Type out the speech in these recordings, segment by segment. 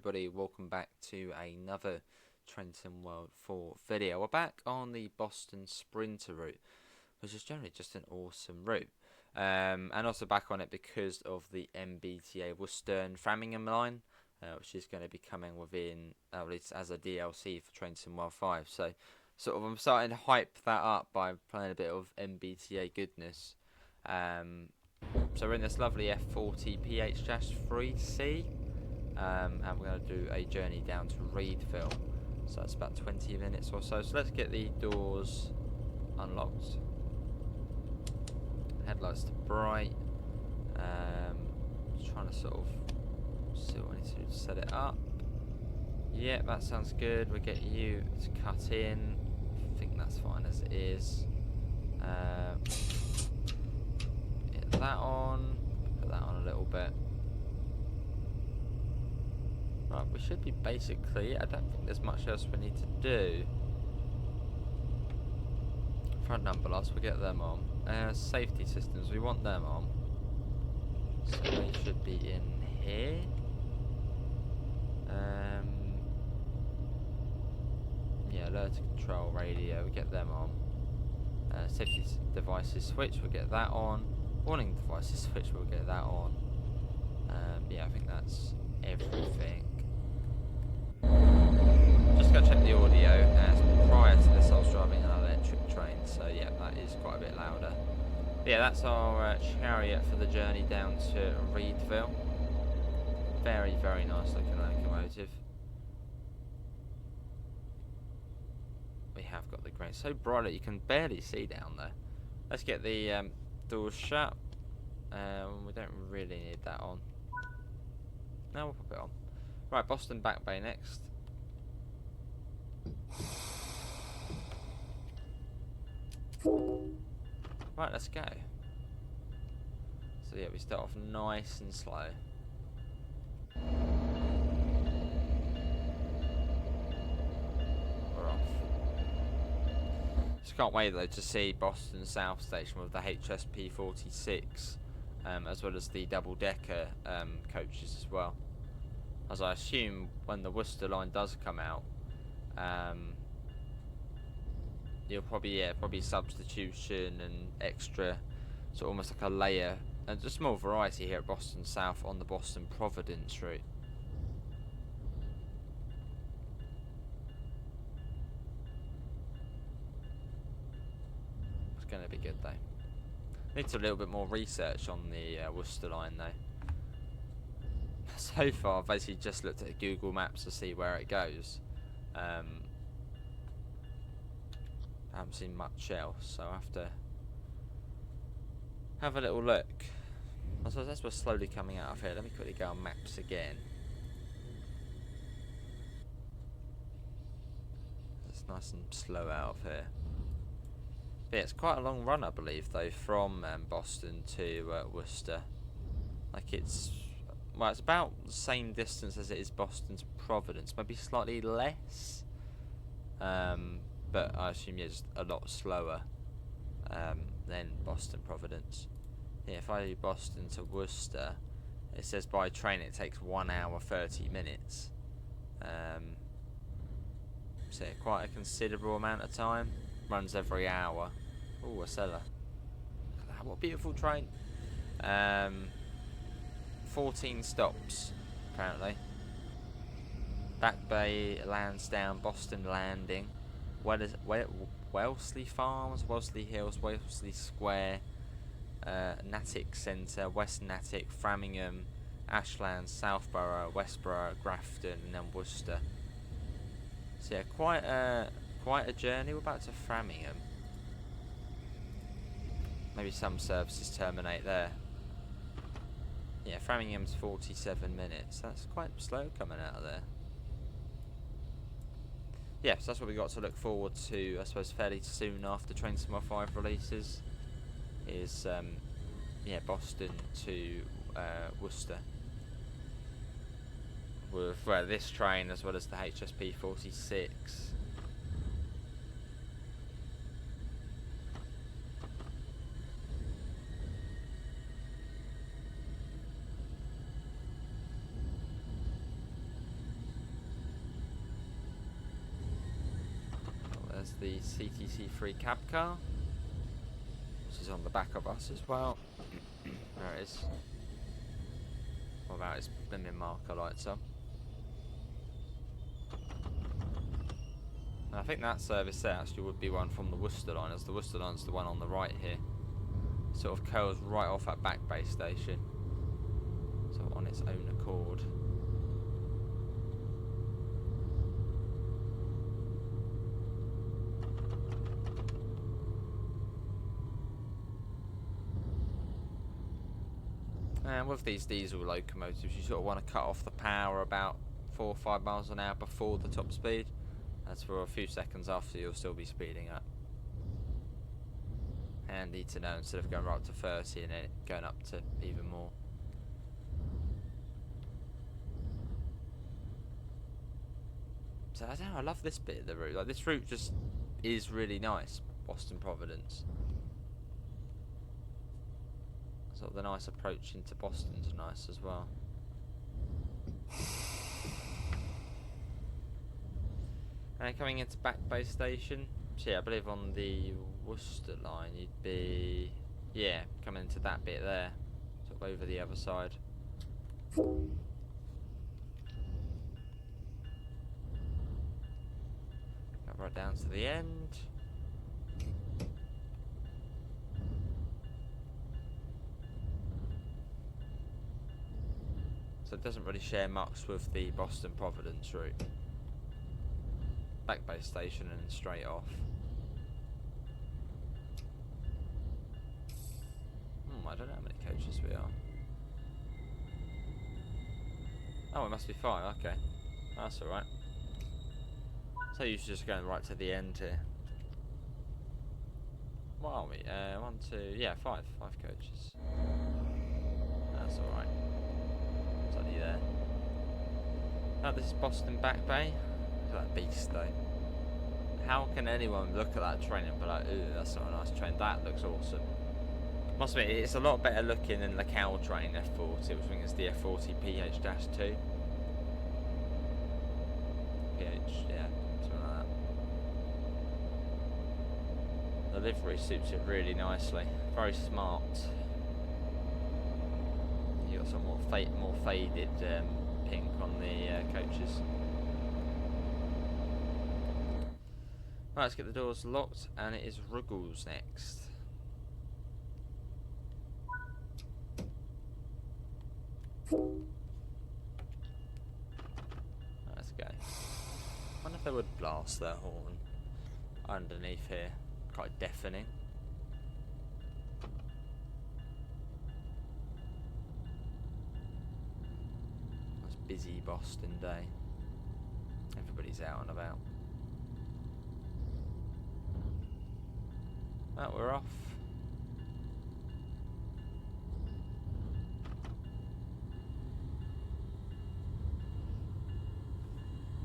everybody, welcome back to another Trenton World 4 video. We're back on the Boston Sprinter route, which is generally just an awesome route. And also back on it because of the MBTA Worcester and Framingham line, which is going to be coming within, at least as a DLC for Trenton World 5. So sort of I'm starting to hype that up by playing a bit of MBTA goodness. So we're in this lovely F40PH-3C. And we're going to do a journey down to Readville, so that's about 20 minutes or so. So let's get the doors unlocked, headlights to bright. Just trying to sort of see what we need to do to set it up. Yeah, that sounds good. We'll get you to cut in. I think that's fine as it is. Get that on, put that on a little bit. Right, we should be basically, I don't think there's much else we need to do. Front number lights, we'll get them on. Safety systems, we want them on. So they should be in here. Yeah, alert control radio, we'll get them on. Safety devices switch, we'll get that on. Warning devices switch, we'll get that on. Yeah, I think that's everything. Just go check the audio, as prior to this I was driving an electric train, so yeah, that is quite a bit louder. But yeah, that's our chariot for the journey down to Readville. Very, very nice looking locomotive. We have got the green, so bright that you can barely see down there. Let's get the doors shut. We don't really need that on. No, we'll pop it on. Right, Boston Back Bay next. Right, let's go. So yeah, we start off nice and slow. We're off. Just can't wait though to see Boston South Station with the HSP46, as well as the double-decker coaches as well. As I assume when the Worcester line does come out, you'll probably substitution and extra, sort of almost like a layer, and just more variety here at Boston South on the Boston Providence route. It's going to be good though. Needs a little bit more research on the Worcester line though. So far I've basically just looked at Google Maps to see where it goes. I haven't seen much else, so I have to have a little look. I suppose as we're slowly coming out of here, let me quickly go on maps again. It's nice and slow out of here. But yeah, it's quite a long run, I believe, though, from Boston to Worcester. Like it's about the same distance as it is Boston to Providence, maybe slightly less. But I assume yeah, just a lot slower than Boston Providence. Yeah, if I do Boston to Worcester, it says by train it takes 1 hour 30 minutes. So yeah, quite a considerable amount of time. Runs every hour. Oh, a seller. Look at that, what a beautiful train. 14 stops, apparently. Back Bay, Lansdowne, Boston Landing, Wellesley Farms, Wellesley Hills, Wellesley Square, Natick Centre, West Natick, Framingham, Ashland, Southborough, Westborough, Grafton, and then Worcester. So yeah, quite a journey. We're back to Framingham. Maybe some services terminate there. Yeah, Framingham's 47 minutes. That's quite slow coming out of there. Yeah, so that's what we got to look forward to, I suppose, fairly soon after Trenton World 5 releases. Is yeah, Boston to Worcester. With this train as well as the HSP46. the CTC3 cab car, which is on the back of us as well. There it is. Without its blimmin' marker lights on. And I think that service there actually would be one from the Worcester line, as the Worcester line's the one on the right here. It sort of curls right off at Back Bay Station. So on its own accord. And with these diesel locomotives, you sort of want to cut off the power about 4 or 5 miles an hour before the top speed. As for a few seconds after, you'll still be speeding up. Handy to know, instead of going right up to 30 and then going up to even more. So I don't know, I love this bit of the route. Like, this route just is really nice, Boston Providence. Sort of the nice approach into Boston's nice as well. And coming into Back Bay Station, so yeah, I believe on the Worcester line you'd be, yeah, coming into that bit there, sort of over the other side. Go right down to the end. So it doesn't really share much with the Boston Providence route. Back Bay Station and straight off. I don't know how many coaches we are. Oh, it must be 5, okay. That's alright. So you're just going right to the end here. What are we? 1, 2, yeah, 5 coaches. That's alright. It's only there. Oh, this is Boston Back Bay. Look at that beast though. How can anyone look at that train and be like, ooh, that's not a nice train, that looks awesome. Must admit, it's a lot better looking than the cow train F40, which I think is the F40PH-3C. PH, yeah, something like that. The livery suits it really nicely, very smart. You got some more faded pink on the coaches. Right, let's get the doors locked, and it is Ruggles next. Let's go. I wonder if they would blast their horn underneath here. Quite deafening. It's a busy Boston day. Everybody's out and about. Right, we're off.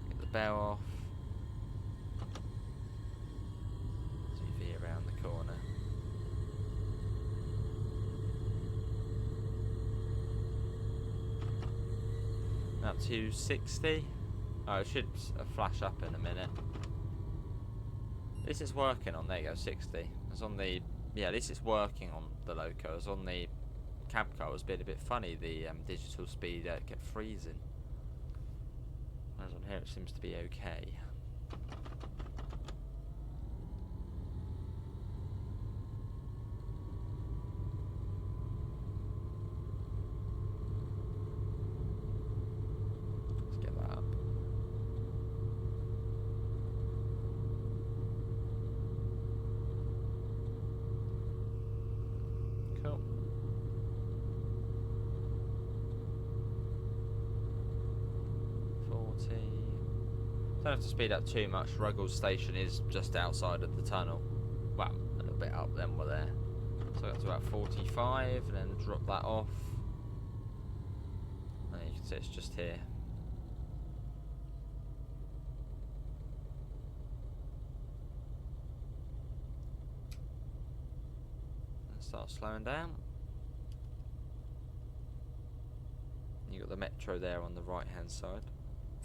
Get the bell off. TV around the corner. Up to 60. Oh, it should flash up in a minute. At least it's working on, there you go, 60. It's on the, yeah, at least it's working on the loco. It's on the cab car, it was being a bit funny, the digital speed kept freezing. Whereas on here it seems to be okay. Let's get that up. Cool. Don't have to speed up too much. Ruggles Station is just outside of the tunnel. Well, a little bit up, then we're there. So I got to about 45 and then drop that off. And you can see it's just here. And start slowing down. You got the metro there on the right hand side.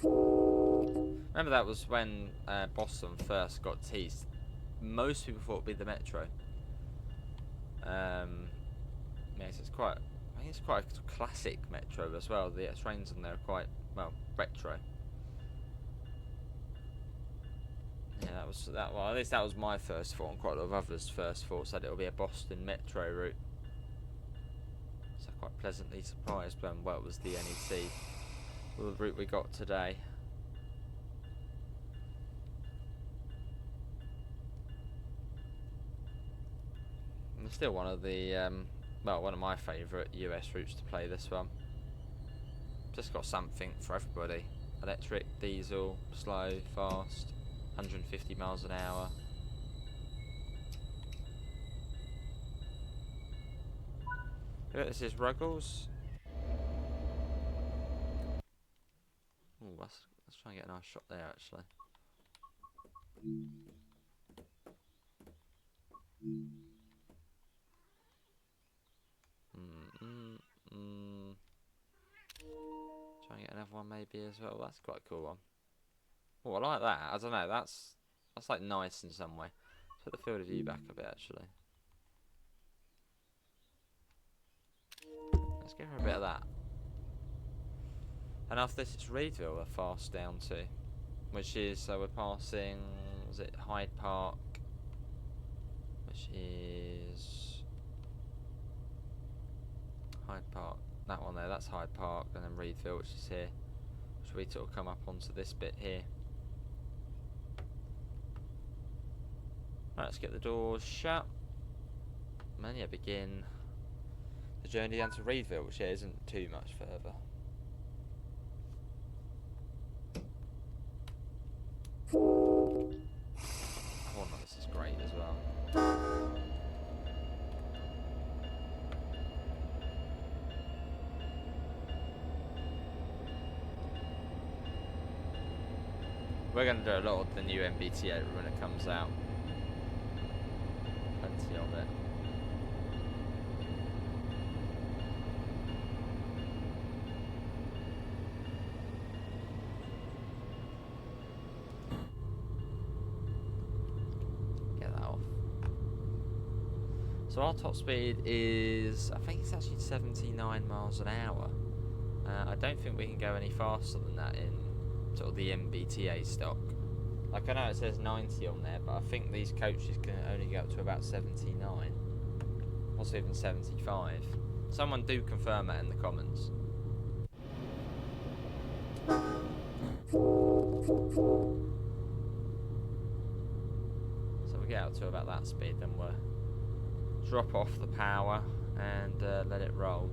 Remember that was when Boston first got teased. most people thought would be the Metro. Yes, it's quite. I think it's quite a classic Metro as well. The trains on there are quite, well, retro. Yeah, that was that. Well, at least that was my first thought, and quite a lot of others' first thoughts that it will be a Boston Metro route. So quite pleasantly surprised when, well, it was the NEC, well, the route we got today. And it's still one of the, well, one of my favourite US routes to play. This one. Just got something for everybody. Electric, diesel, slow, fast, 150 miles an hour. This is Ruggles. Ooh, let's try and get a nice shot there actually. Try and get another one maybe as well. That's quite a cool one. Oh, I like that. I don't know. That's like nice in some way. Put the field of view back a bit actually. Let's give her a bit of that. And after this, it's Readville we're fast down to, which is, so we're passing, is it Hyde Park, which is Hyde Park, that one there, that's Hyde Park, and then Readville, which is here, which we sort of come up onto this bit here. Right, let's get the doors shut, and then yeah, begin the journey down to Readville, which yeah, isn't too much further. Oh no, this is great as well. We're going to do a lot of the new MBTA when it comes out. Plenty of it. So our top speed is, I think it's actually 79 miles an hour. I don't think we can go any faster than that in sort of the MBTA stock. Like I know it says 90 on there, but I think these coaches can only go up to about 79. Possibly even 75. Someone do confirm that in the comments. So we get up to about that speed, then we're drop off the power and let it roll.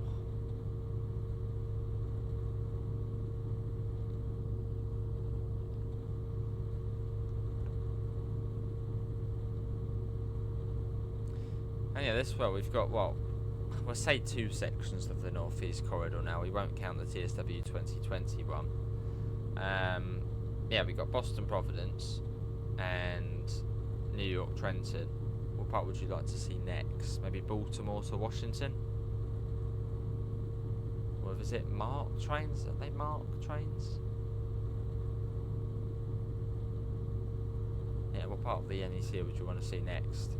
And yeah, this, well, we've got, well, we'll say 2 sections of the Northeast Corridor now. We won't count the TSW 2021. Yeah, we've got Boston Providence and New York Trenton. What part would you like to see next? Maybe Baltimore to Washington? Or is it MARC trains? Are they MARC trains? Yeah, what part of the NEC would you want to see next?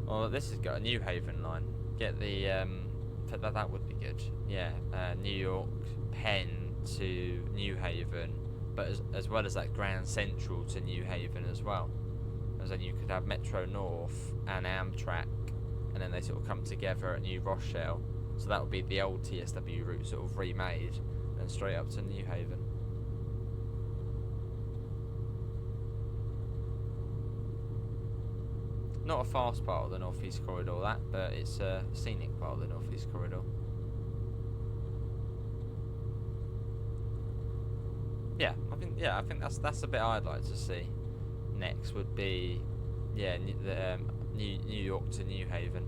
Well, this has got a New Haven line. Get the, that would be good. Yeah, New York, Penn to New Haven. But as well as that Grand Central to New Haven as well. As then you could have Metro North and Amtrak, and then they sort of come together at New Rochelle. So that would be the old TSW route sort of remade, and straight up to New Haven. Not a fast part of the Northeast Corridor, that, but it's a scenic part of the Northeast Corridor. I think that's the bit I'd like to see. Next would be, yeah, New York to New Haven.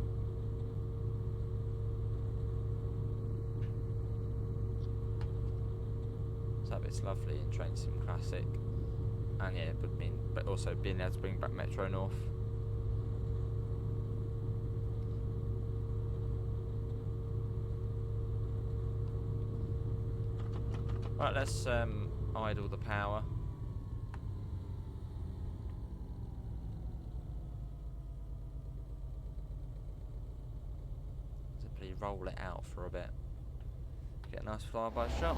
So that bit's lovely in Train Sim Classic, and yeah, it would mean, but also being able to bring back Metro North. Right, let's idle the power. Simply roll it out for a bit. Get a nice flyby shot.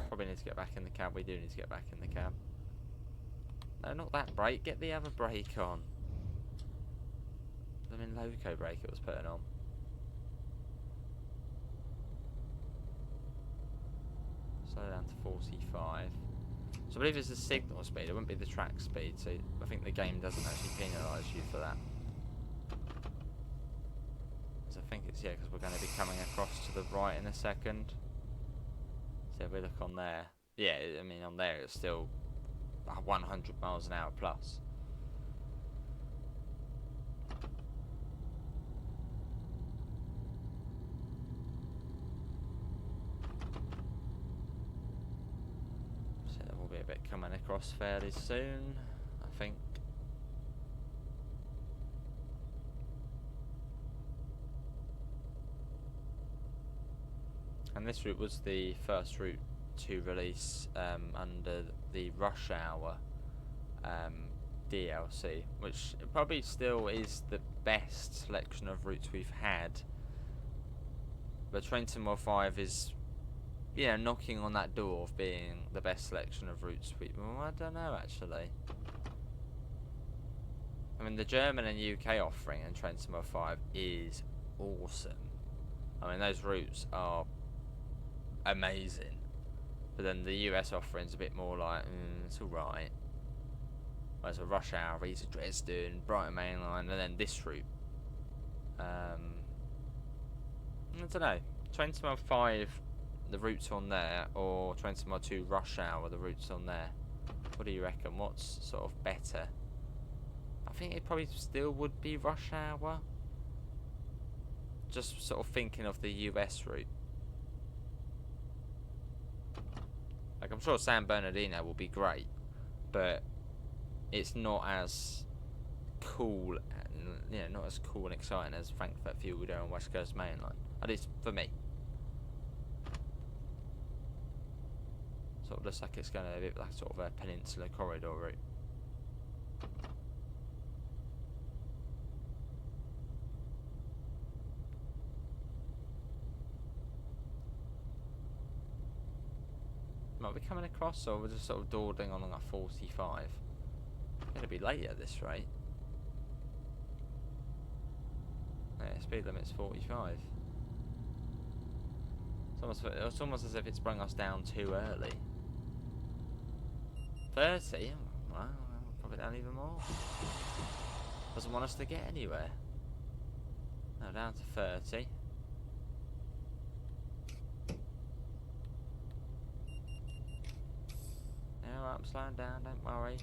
Probably need to get back in the cab. We do need to get back in the cab. No, not that brake. Get the other brake on. I mean, loco brake it was putting on. Slow down to 45. So I believe it's the signal speed. It wouldn't be the track speed. So I think the game doesn't actually penalise you for that. So I think it's, yeah, because we're going to be coming across to the right in a second. So if we look on there, yeah, I mean on there it's still 100 miles an hour plus. So there will be a bit coming across fairly soon, I think. And this route was the first route to release under the Rush Hour DLC, which probably still is the best selection of routes we've had. But Train Sim World 5 is, yeah, knocking on that door of being the best selection of routes well, I don't know actually. I mean, the German and UK offering in Train Sim World 5 is awesome. I mean, those routes are amazing, but then the US offering's a bit more like, it's alright. Whereas a Rush Hour, East Dresden, Brighton Main Line, and then this route. I don't know. Train Sim World 5, the routes on there, or Train Sim World 2 Rush Hour, the routes on there. What do you reckon? What's sort of better? I think it probably still would be Rush Hour. Just sort of thinking of the US route. Like, I'm sure San Bernardino will be great, but it's not as cool, not as cool and exciting as Frankfurt Field and West Coast Main Line. At least for me. Sort of looks like it's going to be like sort of a peninsula corridor route. Might be coming across, or we're just sort of dawdling on a 45. It'll be late at this rate. Yeah, speed limit's 45. It's almost as if it's brought us down too early. 30? Well, probably down even more. Doesn't want us to get anywhere. No, down to 30. I'm slowing down, don't worry.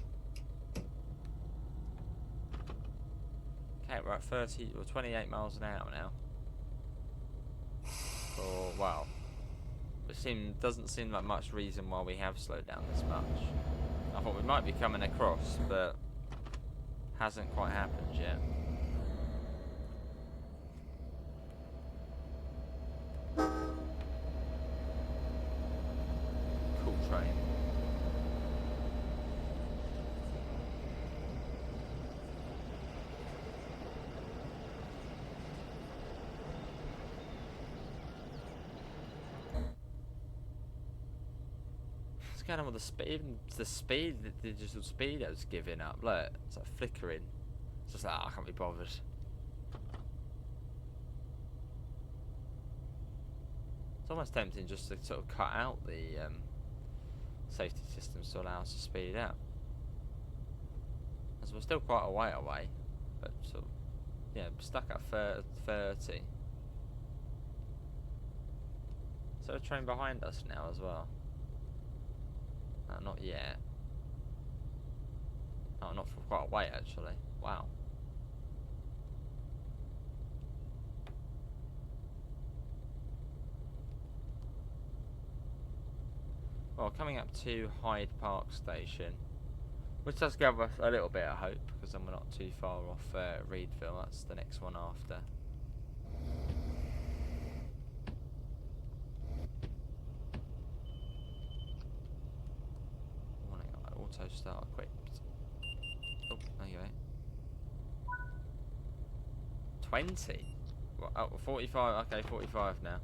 Okay, we're at 30 or 28 miles an hour now. Oh wow. It doesn't seem like much reason why we have slowed down this much. I thought we might be coming across, but hasn't quite happened yet. Cool train. Going on with the speed, the digital speedo's giving up. Look, it's like flickering. It's just like, I can't be bothered. It's almost tempting just to sort of cut out the safety systems to allow us to speed up. As we're still quite a way away, but sort of, yeah, stuck at 30. Is there a train behind us now as well? Not yet. Oh, not for quite a way actually. Wow. Well, coming up to Hyde Park Station. Which does give us a little bit of hope, because then we're not too far off Readville. That's the next one after. Warning, auto start equipped. Oh, there you go. 20? What, oh, 45, okay, 45 now.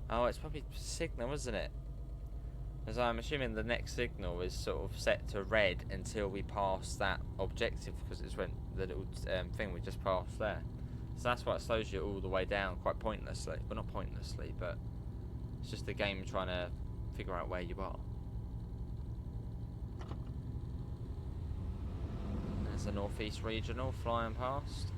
Oh, it's probably signal, isn't it? As I'm assuming the next signal is sort of set to red until we pass that objective, because it's when the little thing we just passed there. So that's why it slows you all the way down quite pointlessly. Well, not pointlessly, but it's just the game trying to figure out where you are. There's the Northeast Regional flying past.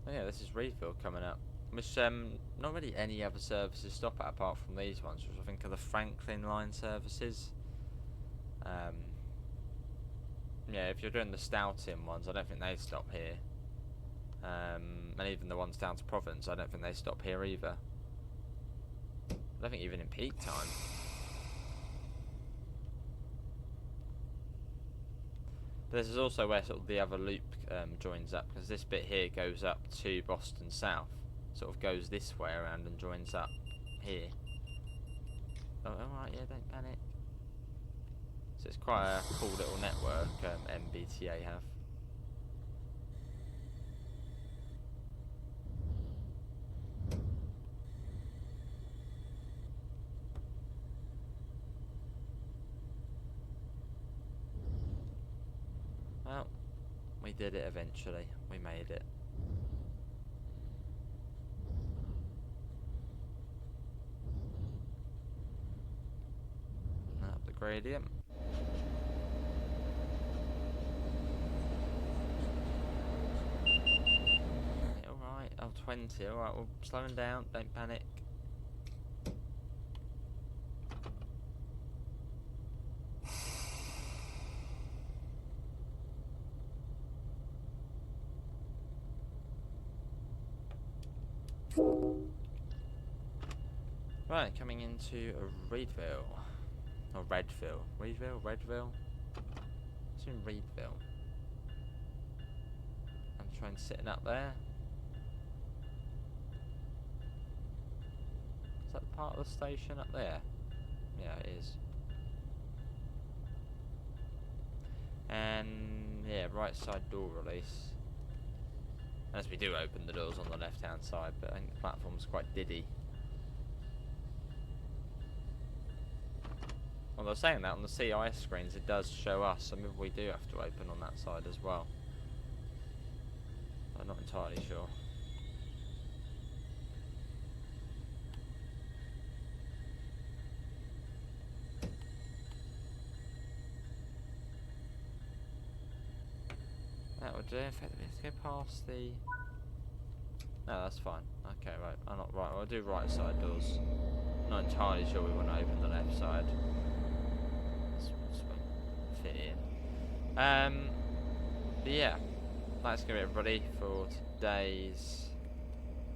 Oh yeah, this is Readville coming up. Which, not really any other services stop at apart from these ones, which I think are the Franklin line services. Yeah, if you're doing the Stoughton ones, I don't think they stop here. And even the ones down to Province, I don't think they stop here either. I don't think even in peak time. But this is also where sort of the other loop joins up, because this bit here goes up to Boston South. Sort of goes this way around and joins up here. Oh, alright, yeah, don't panic. So it's quite a cool little network MBTA have. Well, we did it eventually. We made it. Up the gradient. Alright, oh 20, alright, we're slowing down, don't panic. Right, coming into Readville. Or Readville. Readville? It's in Readville. I'm trying sitting up there. Is that part of the station up there? Yeah, it is. And yeah, right side door release. As we do open the doors on the left hand side, but I think the platform's quite diddy. Although saying that, on the CIS screens it does show us, so maybe we do have to open on that side as well. I'm not entirely sure. That would do. In fact, let's go past the... No, that's fine. Okay, right. I'm not right. I'll do right side doors. Not entirely sure we want to open the left side. This won't fit in. But yeah, that's gonna be everybody for today's.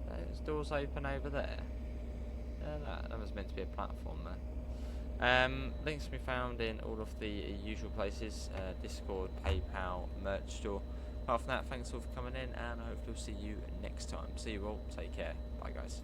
Those doors open over there. Yeah, that was meant to be a platform there. Links can be found in all of the usual places: Discord, PayPal, merch store. Apart from that, thanks all for coming in, and I hope we'll see you next time. See you all. Take care. Bye, guys.